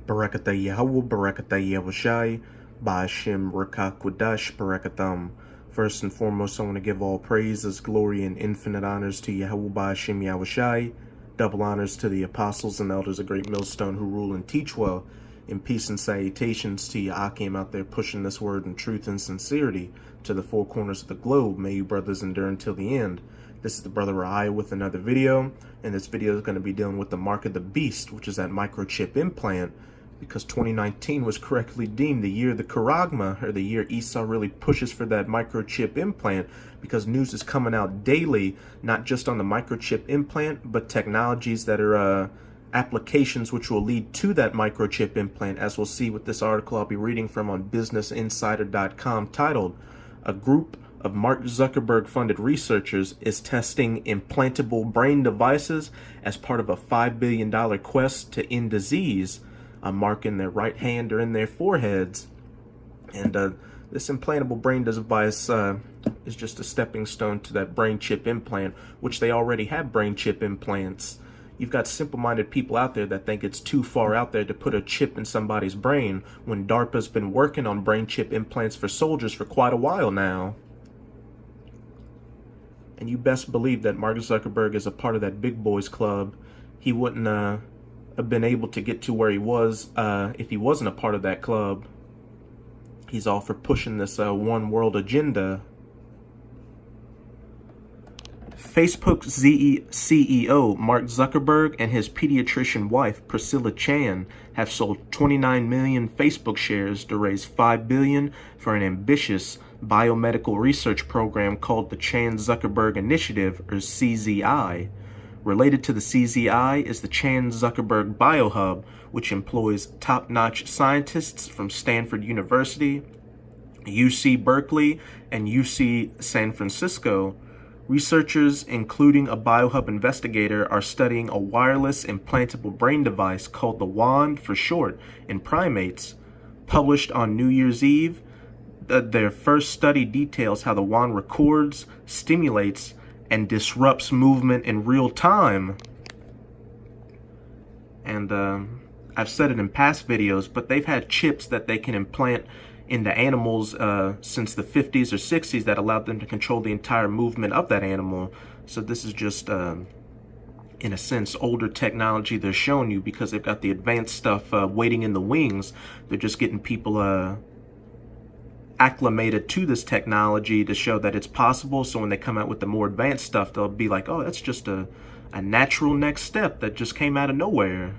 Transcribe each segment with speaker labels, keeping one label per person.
Speaker 1: Barakatah Yahweh, Barakatah Yahushai, Ba'ashem Rakakwadash, Barakatham. First and foremost, I want to give all praises, glory, and infinite honors to Yahweh Ba'ashem Yahushai. Double honors to the apostles and elders of Great Millstone who rule and teach well. And peace and salutations to Akim out there pushing this word in truth and sincerity to the four corners of the globe. May you brothers endure until the end. This is the Brother Raya with another video, and this video is going to be dealing with the mark of the beast, which is that microchip implant, because 2019 was correctly deemed the year of the Charagma, or the year Esau really pushes for that microchip implant, because news is coming out daily, not just on the microchip implant, but technologies that are applications which will lead to that microchip implant, as we'll see with this article I'll be reading from on businessinsider.com titled, "A Group of Mark Zuckerberg funded researchers is testing implantable brain devices as part of a $5 billion quest to end disease," a mark in their right hand or in their foreheads. And this implantable brain device is just a stepping stone to that brain chip implant, which they already have brain chip implants. You've got simple-minded people out there that think it's too far out there to put a chip in somebody's brain, when DARPA's been working on brain chip implants for soldiers for quite a while now. And you best believe that Mark Zuckerberg is a part of that big boys club. He wouldn't have been able to get to where he was if he wasn't a part of that club. He's all for pushing this one world agenda. Facebook's CEO Mark Zuckerberg and his pediatrician wife Priscilla Chan have sold 29 million Facebook shares to raise $5 billion for an ambitious biomedical research program called the Chan-Zuckerberg Initiative, or CZI. Related to the CZI is the Chan-Zuckerberg Biohub, which employs top-notch scientists from Stanford University, UC Berkeley, and UC San Francisco. Researchers, including a biohub investigator, are studying a wireless implantable brain device called the WAND for short in primates. Published on New Year's Eve, their first study details how the WAND records, stimulates, and disrupts movement in real time. And I've said it in past videos, but they've had chips that they can implant into animals since the 50s or 60s that allowed them to control the entire movement of that animal. So this is just, in a sense, older technology they're showing you, because they've got the advanced stuff waiting in the wings. They're just getting people acclimated to this technology to show that it's possible. So when they come out with the more advanced stuff, they'll be like, oh, that's just a natural next step that just came out of nowhere.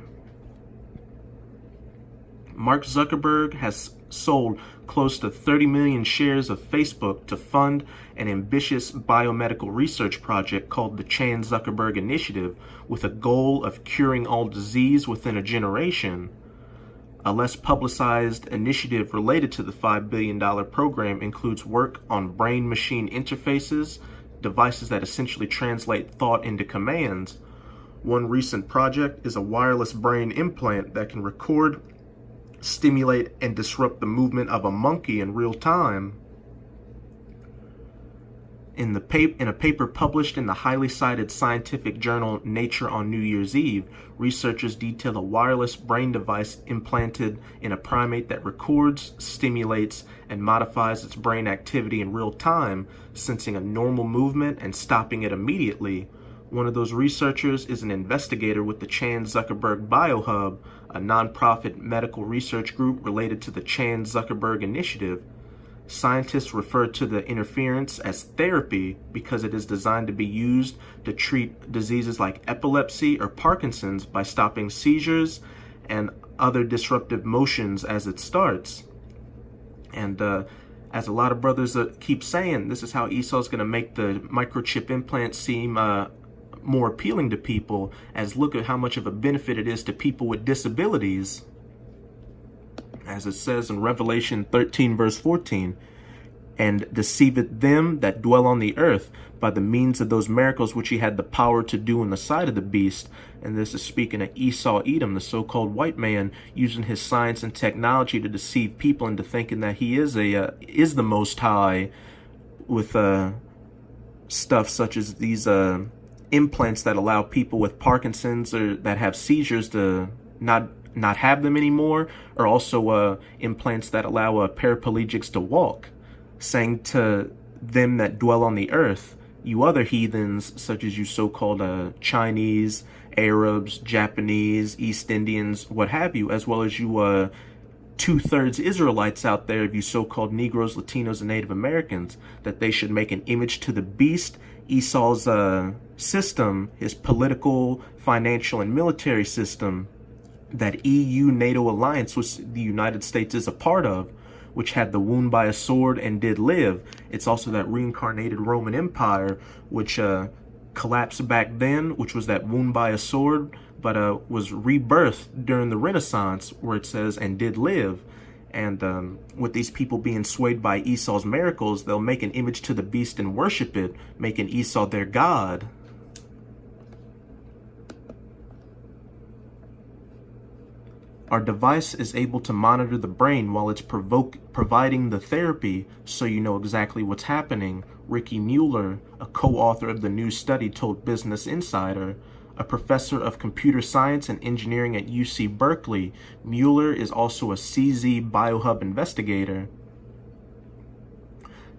Speaker 1: Mark Zuckerberg has sold close to 30 million shares of Facebook to fund an ambitious biomedical research project called the Chan-Zuckerberg Initiative, with a goal of curing all disease within a generation. A less publicized initiative related to the $5 billion program includes work on brain-machine interfaces, devices that essentially translate thought into commands. One recent project is a wireless brain implant that can record, stimulate, and disrupt the movement of a monkey in real time. In a paper published in the highly cited scientific journal Nature on New Year's Eve, researchers detail a wireless brain device implanted in a primate that records, stimulates, and modifies its brain activity in real time, sensing a normal movement and stopping it immediately. One of those researchers is an investigator with the Chan-Zuckerberg Biohub, a nonprofit medical research group related to the Chan-Zuckerberg Initiative. Scientists refer to the interference as therapy because it is designed to be used to treat diseases like epilepsy or Parkinson's by stopping seizures and other disruptive motions as it starts. And as a lot of brothers keep saying, this is how Esau's going to make the microchip implant seem more appealing to people, as look at how much of a benefit it is to people with disabilities. As it says in Revelation 13 verse 14, "And deceiveth them that dwell on the earth by the means of those miracles which he had the power to do in the sight of the beast." And this is speaking of Esau Edom, the so-called white man, using his science and technology to deceive people into thinking that he is the Most High, with stuff such as these implants that allow people with Parkinson's or that have seizures to not have them anymore, or also implants that allow paraplegics to walk, saying to them that dwell on the earth, you other heathens, such as you so-called Chinese, Arabs, Japanese, East Indians, what have you, as well as you two-thirds Israelites out there, of you so-called Negroes, Latinos, and Native Americans, that they should make an image to the beast, Esau's system, his political, financial, and military system, that EU-NATO alliance, which the United States is a part of, which had the wound by a sword and did live. It's also that reincarnated Roman Empire, which collapsed back then, which was that wound by a sword, but was rebirthed during the Renaissance, where it says, and did live. And with these people being swayed by Esau's miracles, they'll make an image to the beast and worship it, making Esau their god. Our device is able to monitor the brain while it's providing the therapy, so you know exactly what's happening. Ricky Mueller, a co-author of the new study, told Business Insider. A professor of computer science and engineering at UC Berkeley, Mueller is also a CZ Biohub investigator.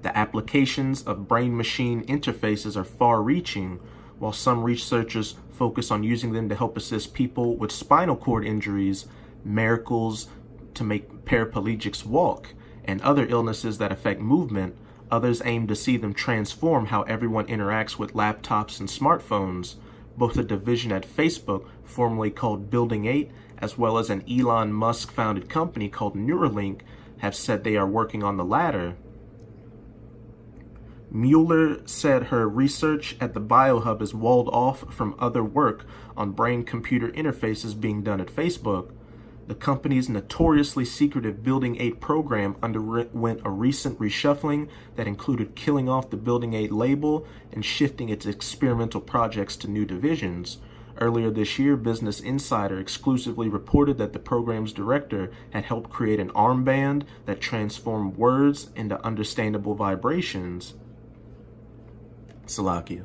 Speaker 1: The applications of brain-machine interfaces are far-reaching, while some researchers focus on using them to help assist people with spinal cord injuries, miracles to make paraplegics walk, and other illnesses that affect movement. Others aim to see them transform how everyone interacts with laptops and smartphones. Both a division at Facebook, formerly called Building 8, as well as an Elon Musk-founded company called Neuralink, have said they are working on the latter. Mueller said her research at the Biohub is walled off from other work on brain-computer interfaces being done at Facebook. The company's notoriously secretive Building 8 program underwent a recent reshuffling that included killing off the Building 8 label and shifting its experimental projects to new divisions. Earlier this year, Business Insider exclusively reported that the program's director had helped create an armband that transformed words into understandable vibrations. Salakia.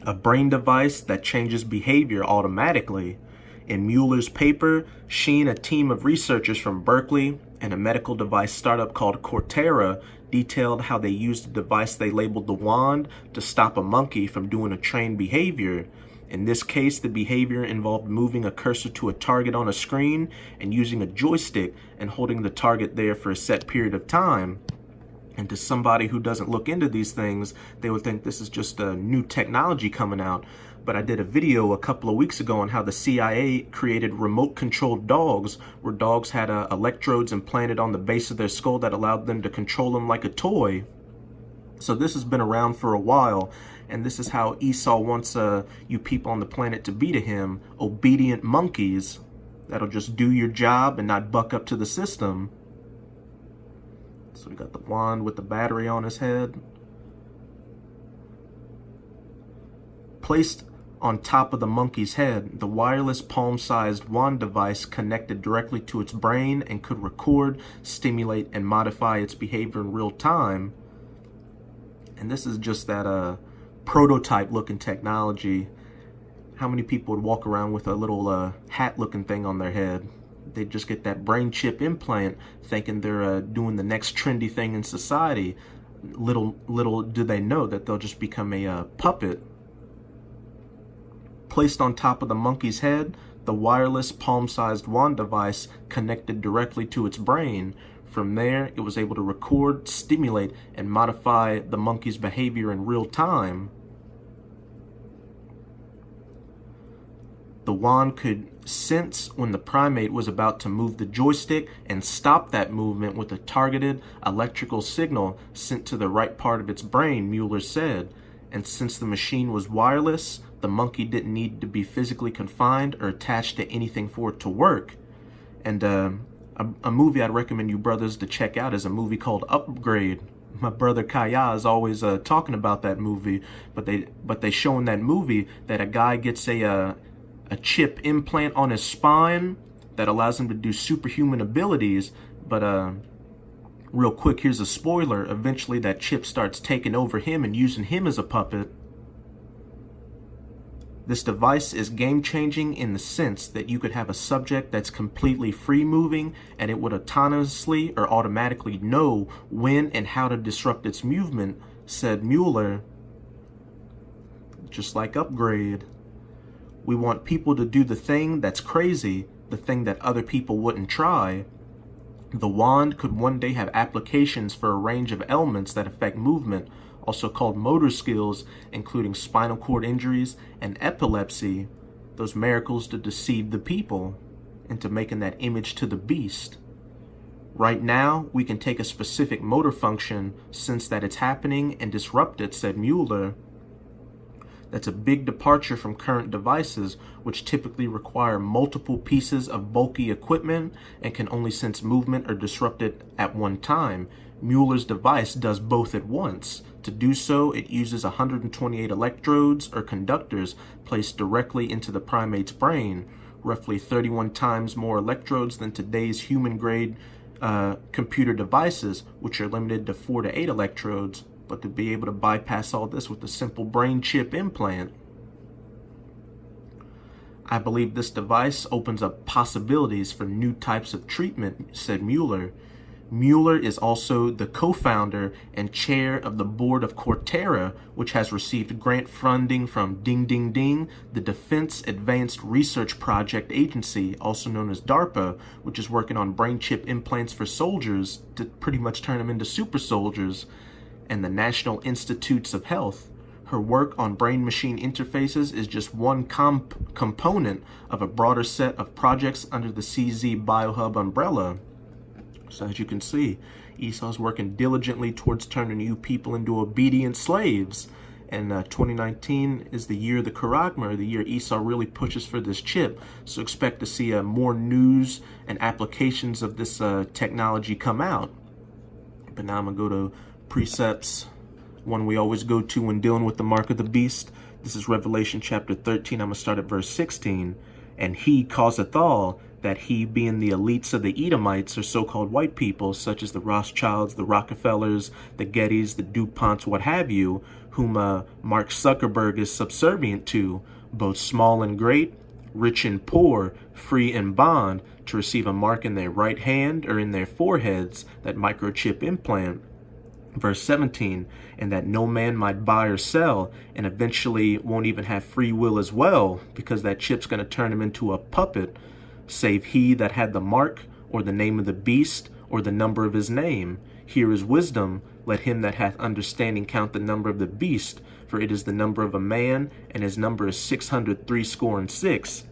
Speaker 1: A brain device that changes behavior automatically. In Mueller's paper, she and a team of researchers from Berkeley and a medical device startup called Cortera detailed how they used a device they labeled the wand to stop a monkey from doing a trained behavior. In this case, the behavior involved moving a cursor to a target on a screen and using a joystick and holding the target there for a set period of time. And to somebody who doesn't look into these things, they would think this is just a new technology coming out. But I did a video a couple of weeks ago on how the CIA created remote-controlled dogs, where dogs had electrodes implanted on the base of their skull that allowed them to control them like a toy. So this has been around for a while, and this is how Esau wants you people on the planet to be to him, obedient monkeys that'll just do your job and not buck up to the system. So we got the wand with the battery on his head. Placed on top of the monkey's head, the wireless palm-sized wand device connected directly to its brain and could record, stimulate, and modify its behavior in real time. And this is just that prototype-looking technology. How many people would walk around with a little hat-looking thing on their head? They just get that brain chip implant thinking they're doing the next trendy thing in society. Little do they know that they'll just become a puppet. Placed on top of the monkey's head, the wireless palm-sized wand device connected directly to its brain. From there, it was able to record, stimulate, and modify the monkey's behavior in real time. The wand could sense when the primate was about to move the joystick and stop that movement with a targeted electrical signal sent to the right part of its brain, Mueller said. And since the machine was wireless, the monkey didn't need to be physically confined or attached to anything for it to work. And a movie I'd recommend you brothers to check out is a movie called Upgrade. My brother Kaya is always talking about that movie, but they show in that movie that a guy gets a chip implant on his spine that allows him to do superhuman abilities, but Real quick, here's a spoiler. Eventually that chip starts taking over him and using him as a puppet. This device is game-changing in the sense that you could have a subject that's completely free-moving and it would autonomously or automatically know when and how to disrupt its movement, said Mueller. Just like Upgrade. We want people to do the thing that's crazy, the thing that other people wouldn't try. The wand could one day have applications for a range of ailments that affect movement, also called motor skills, including spinal cord injuries and epilepsy, those miracles to deceive the people into making that image to the beast. Right now, we can take a specific motor function, sense that it's happening, and disrupt it, said Mueller. That's a big departure from current devices, which typically require multiple pieces of bulky equipment and can only sense movement or disrupt it at one time. Mueller's device does both at once. To do so, it uses 128 electrodes or conductors placed directly into the primate's brain, roughly 31 times more electrodes than today's human-grade computer devices, which are limited to 4 to 8 electrodes, but to be able to bypass all this with a simple brain chip implant. I believe this device opens up possibilities for new types of treatment, said Mueller. Mueller is also the co-founder and chair of the board of Cortera, which has received grant funding from Ding Ding Ding, the Defense Advanced Research Project Agency, also known as DARPA, which is working on brain chip implants for soldiers to pretty much turn them into super soldiers, and the National Institutes of Health. Her work on brain-machine interfaces is just one component of a broader set of projects under the CZ BioHub umbrella. So as you can see, Esau's working diligently towards turning you people into obedient slaves. And 2019 is the year of the Charagma, the year Esau really pushes for this chip. So expect to see more news and applications of this technology come out. But now I'm going to go to precepts, one we always go to when dealing with the mark of the beast. This is Revelation chapter 13. I'm going to start at verse 16. And he causeth all, that he being the elites of the Edomites, or so-called white people, such as the Rothschilds, the Rockefellers, the Gettys, the DuPonts, what have you, whom Mark Zuckerberg is subservient to, both small and great, rich and poor, free and bond, to receive a mark in their right hand or in their foreheads, that microchip implant. Verse 17, and that no man might buy or sell, and eventually won't even have free will as well, because that chip's going to turn him into a puppet, save he that had the mark, or the name of the beast, or the number of his name. Here is wisdom. Let him that hath understanding count the number of the beast, for it is the number of a man, and his number is 666.